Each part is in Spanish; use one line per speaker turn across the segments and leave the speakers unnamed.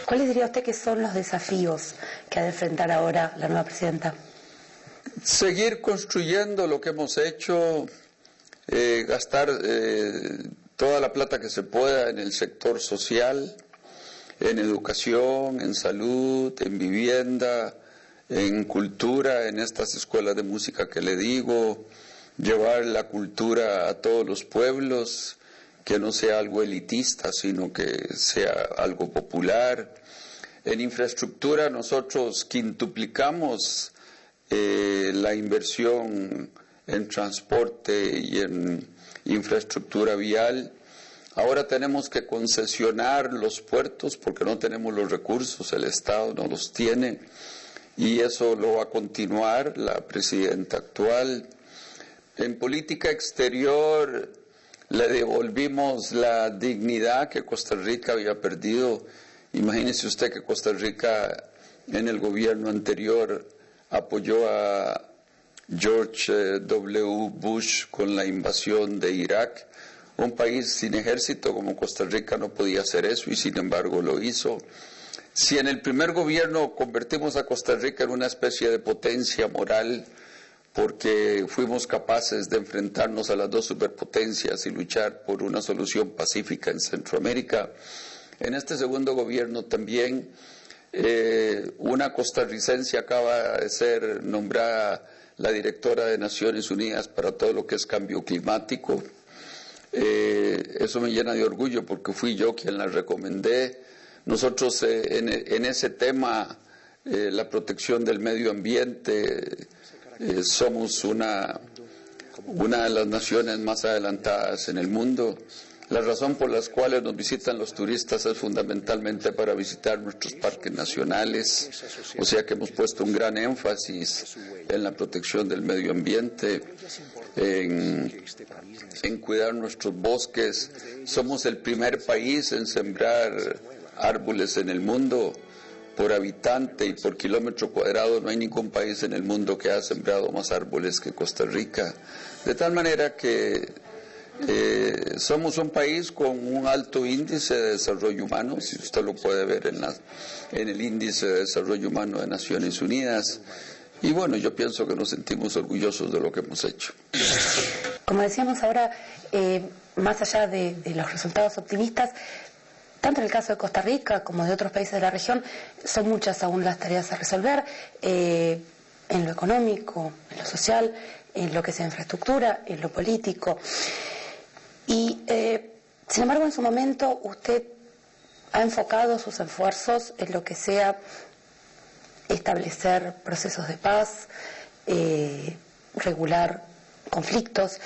¿Cuáles diría usted que son los desafíos que ha de enfrentar ahora la nueva presidenta?
Seguir construyendo lo que hemos hecho, gastar toda la plata que se pueda en el sector social, en educación, en salud, en vivienda, en cultura, en estas escuelas de música que le digo, llevar la cultura a todos los pueblos, que no sea algo elitista, sino que sea algo popular. En infraestructura nosotros quintuplicamos la inversión en transporte y en infraestructura vial. Ahora tenemos que concesionar los puertos porque no tenemos los recursos, el Estado no los tiene, y eso lo va a continuar la presidenta actual. En política exterior le devolvimos la dignidad que Costa Rica había perdido. Imagínese usted que Costa Rica en el gobierno anterior apoyó a George W. Bush con la invasión de Irak. Un país sin ejército como Costa Rica no podía hacer eso y sin embargo lo hizo. Si en el primer gobierno convertimos a Costa Rica en una especie de potencia moral porque fuimos capaces de enfrentarnos a las dos superpotencias y luchar por una solución pacífica en Centroamérica, en este segundo gobierno también una costarricense acaba de ser nombrada la directora de Naciones Unidas para todo lo que es cambio climático. Eso me llena de orgullo porque fui yo quien la recomendé. Nosotros en ese tema, la protección del medio ambiente, somos una de las naciones más adelantadas en el mundo. La razón por las cuales nos visitan los turistas es fundamentalmente para visitar nuestros parques nacionales, o sea que hemos puesto un gran énfasis en la protección del medio ambiente, en cuidar nuestros bosques. Somos el primer país en sembrar árboles en el mundo. Por habitante y por kilómetro cuadrado no hay ningún país en el mundo que haya sembrado más árboles que Costa Rica. De tal manera que somos un país con un alto índice de desarrollo humano, si usted lo puede ver en el índice de desarrollo humano de Naciones Unidas. Y bueno, yo pienso que nos sentimos orgullosos de lo que hemos hecho.
Como decíamos ahora, más allá de los resultados optimistas, tanto en el caso de Costa Rica como de otros países de la región, son muchas aún las tareas a resolver, en lo económico, en lo social, en lo que sea infraestructura, en lo político. Y, sin embargo, en su momento usted ha enfocado sus esfuerzos en lo que sea establecer procesos de paz, regular conflictos.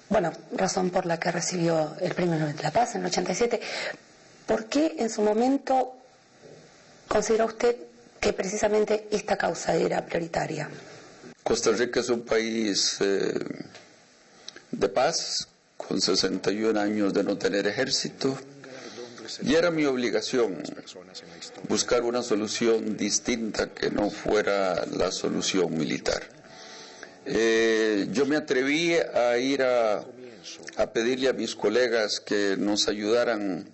Bueno, razón por la que recibió el Premio Nobel de la Paz en el 87. ¿Por qué en su momento considera usted que precisamente esta causa era prioritaria?
Costa Rica es un país de paz, con 61 años de no tener ejército, y era mi obligación buscar una solución distinta que no fuera la solución militar. Yo me atreví a ir a pedirle a mis colegas que nos ayudaran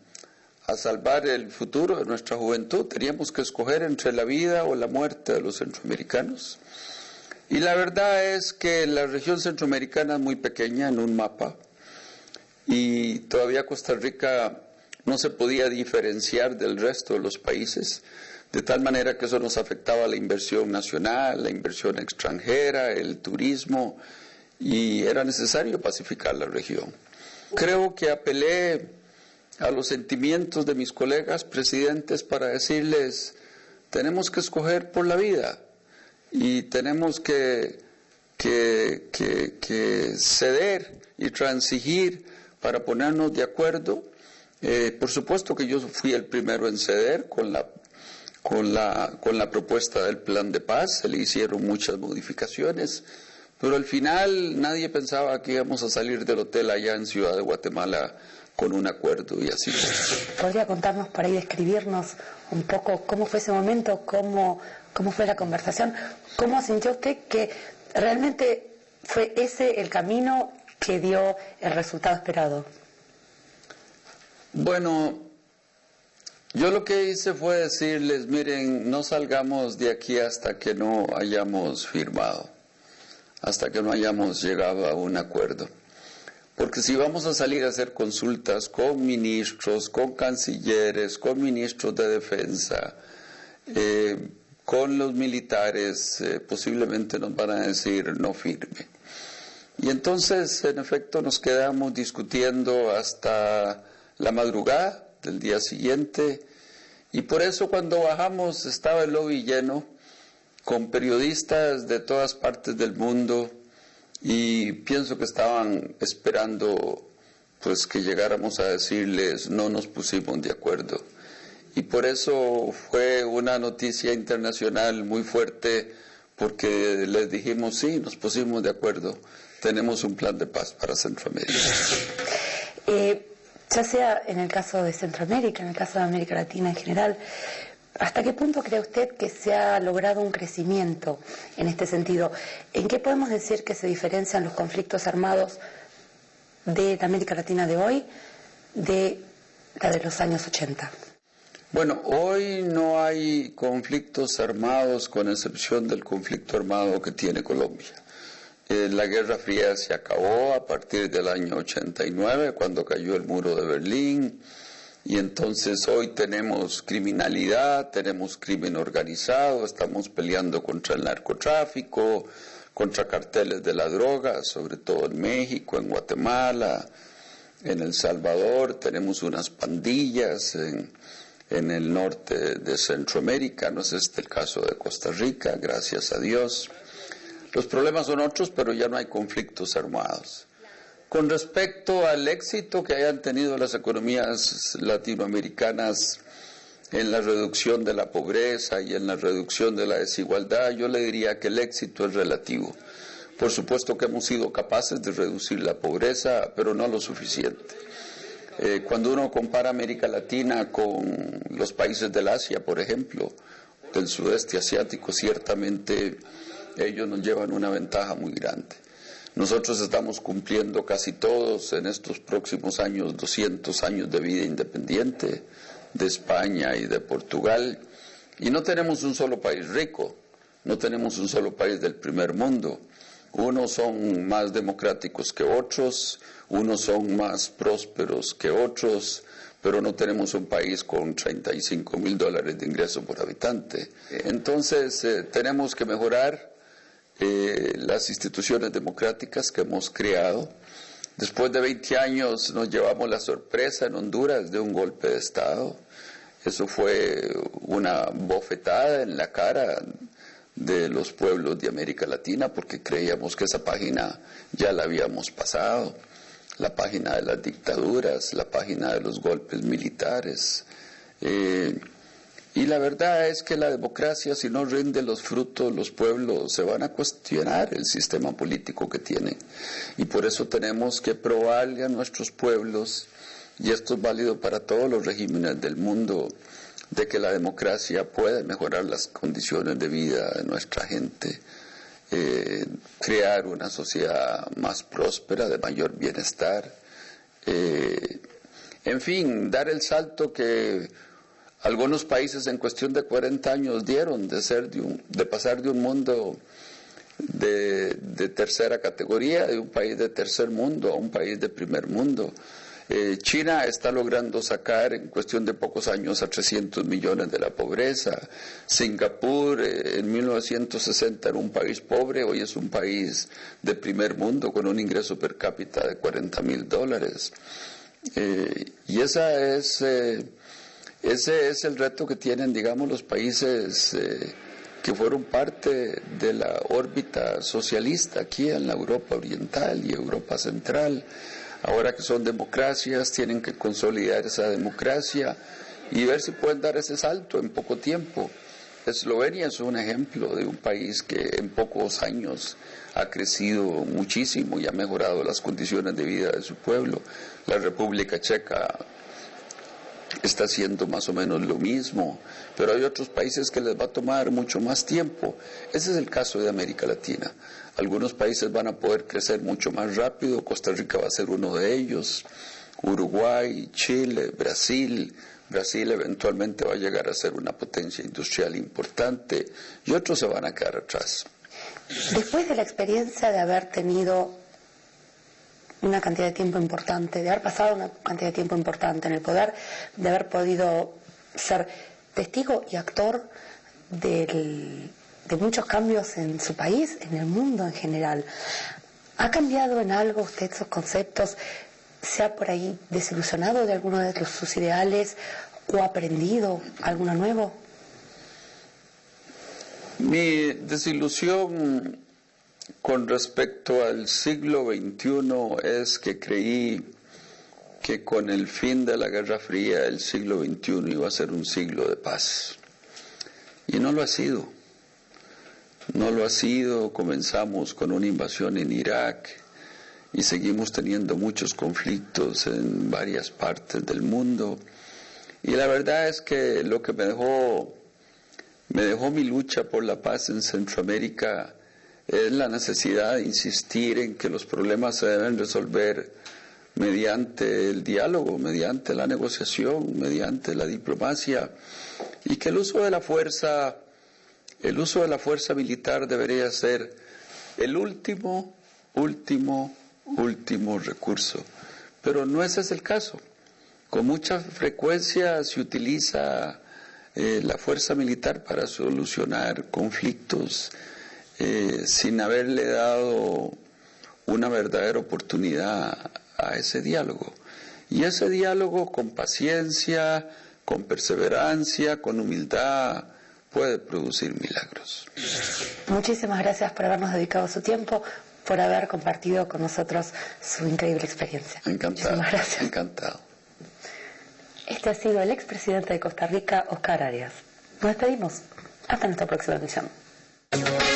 a salvar el futuro de nuestra juventud. Teníamos que escoger entre la vida o la muerte de los centroamericanos. Y la verdad es que la región centroamericana es muy pequeña en un mapa y todavía Costa Rica no se podía diferenciar del resto de los países, de tal manera que eso nos afectaba la inversión nacional, la inversión extranjera, el turismo, y era necesario pacificar la región. Creo que apelé a los sentimientos de mis colegas presidentes para decirles, tenemos que escoger por la vida y tenemos que ceder y transigir para ponernos de acuerdo. Por supuesto que yo fui el primero en ceder con la propuesta del plan de paz. Se le hicieron muchas modificaciones, pero al final nadie pensaba que íbamos a salir del hotel allá en Ciudad de Guatemala con un acuerdo, y así fue.
¿Podría contarnos por ahí, describirnos un poco cómo fue ese momento, cómo fue la conversación? ¿Cómo sintió usted que realmente fue ese el camino que dio el resultado esperado?
Bueno, Yo lo que hice fue decirles, miren, no salgamos de aquí hasta que no hayamos firmado, hasta que no hayamos llegado a un acuerdo. Porque si vamos a salir a hacer consultas con ministros, con cancilleres, con ministros de defensa, con los militares, posiblemente nos van a decir no firme. Y entonces, en efecto, nos quedamos discutiendo hasta la madrugada del día siguiente, y por eso cuando bajamos estaba el lobby lleno, con periodistas de todas partes del mundo, y pienso que estaban esperando pues que llegáramos a decirles no nos pusimos de acuerdo. Y por eso fue una noticia internacional muy fuerte, porque les dijimos sí, nos pusimos de acuerdo, tenemos un plan de paz para Centroamérica.
Ya sea en el caso de Centroamérica, en el caso de América Latina en general, ¿hasta qué punto cree usted que se ha logrado un crecimiento en este sentido? ¿En qué podemos decir que se diferencian los conflictos armados de la América Latina de hoy de la de los años 80?
Bueno, hoy no hay conflictos armados con excepción del conflicto armado que tiene Colombia. La Guerra Fría se acabó a partir del año 89, cuando cayó el muro de Berlín, y entonces hoy tenemos criminalidad, tenemos crimen organizado, estamos peleando contra el narcotráfico, contra carteles de la droga, sobre todo en México, en Guatemala, en El Salvador, tenemos unas pandillas en el norte de Centroamérica, no es este el caso de Costa Rica, gracias a Dios. Los problemas son otros, pero ya no hay conflictos armados. Con respecto al éxito que hayan tenido las economías latinoamericanas en la reducción de la pobreza y en la reducción de la desigualdad, yo le diría que el éxito es relativo. Por supuesto que hemos sido capaces de reducir la pobreza, pero no lo suficiente. Cuando uno compara América Latina con los países del Asia, por ejemplo, del sudeste asiático, ciertamente ellos nos llevan una ventaja muy grande. Nosotros estamos cumpliendo casi todos en estos próximos años 200 años de vida independiente de España y de Portugal, y no tenemos un solo país rico, no tenemos un solo país del primer mundo. Unos son más democráticos que otros, unos son más prósperos que otros, pero no tenemos un país con $35,000 de ingreso por habitante. Entonces tenemos que mejorar las instituciones democráticas que hemos creado. Después de 20 años nos llevamos la sorpresa en Honduras de un golpe de Estado. Eso fue una bofetada en la cara de los pueblos de América Latina, porque creíamos que esa página ya la habíamos pasado, la página de las dictaduras, la página de los golpes militares. Y la verdad es que la democracia, si no rinde los frutos, los pueblos se van a cuestionar el sistema político que tienen. Y por eso tenemos que probarle a nuestros pueblos, y esto es válido para todos los regímenes del mundo, de que la democracia puede mejorar las condiciones de vida de nuestra gente, crear una sociedad más próspera, de mayor bienestar, en fin, dar el salto que algunos países en cuestión de 40 años dieron, de pasar de un mundo de tercera categoría, de un país de tercer mundo a un país de primer mundo. China está logrando sacar en cuestión de pocos años a 300 millones de la pobreza. Singapur en 1960 era un país pobre, hoy es un país de primer mundo con un ingreso per cápita de $40,000. Y ese es el reto que tienen, digamos, los países que fueron parte de la órbita socialista aquí en la Europa Oriental y Europa Central. Ahora que son democracias, tienen que consolidar esa democracia y ver si pueden dar ese salto en poco tiempo. Eslovenia es un ejemplo de un país que en pocos años ha crecido muchísimo y ha mejorado las condiciones de vida de su pueblo. La República Checa está haciendo más o menos lo mismo, pero hay otros países que les va a tomar mucho más tiempo. Ese es el caso de América Latina. Algunos países van a poder crecer mucho más rápido, Costa Rica va a ser uno de ellos, Uruguay, Chile, Brasil, Brasil eventualmente va a llegar a ser una potencia industrial importante y otros se van a quedar atrás.
Después de la experiencia de haber tenido una cantidad de tiempo importante, de haber pasado una cantidad de tiempo importante en el poder, de haber podido ser testigo y actor de muchos cambios en su país, en el mundo en general, ¿ha cambiado en algo usted esos conceptos? ¿Se ha por ahí desilusionado de alguno de sus ideales o ha aprendido alguno nuevo?
Mi desilusión con respecto al siglo XXI es que creí que con el fin de la Guerra Fría el siglo XXI iba a ser un siglo de paz. Y no lo ha sido. No lo ha sido. Comenzamos con una invasión en Irak y seguimos teniendo muchos conflictos en varias partes del mundo. Y la verdad es que lo que me dejó mi lucha por la paz en Centroamérica es la necesidad de insistir en que los problemas se deben resolver mediante el diálogo, mediante la negociación, mediante la diplomacia, y que el uso de la fuerza militar debería ser el último recurso. Pero no ese es el caso. Con mucha frecuencia se utiliza la fuerza militar para solucionar conflictos sin haberle dado una verdadera oportunidad a ese diálogo. Y ese diálogo con paciencia, con perseverancia, con humildad, puede producir milagros.
Muchísimas gracias por habernos dedicado su tiempo, por haber compartido con nosotros su increíble experiencia.
Encantado.
Muchísimas gracias.
Encantado.
Este ha sido el expresidente de Costa Rica, Oscar Arias. Nos despedimos. Hasta nuestra próxima emisión.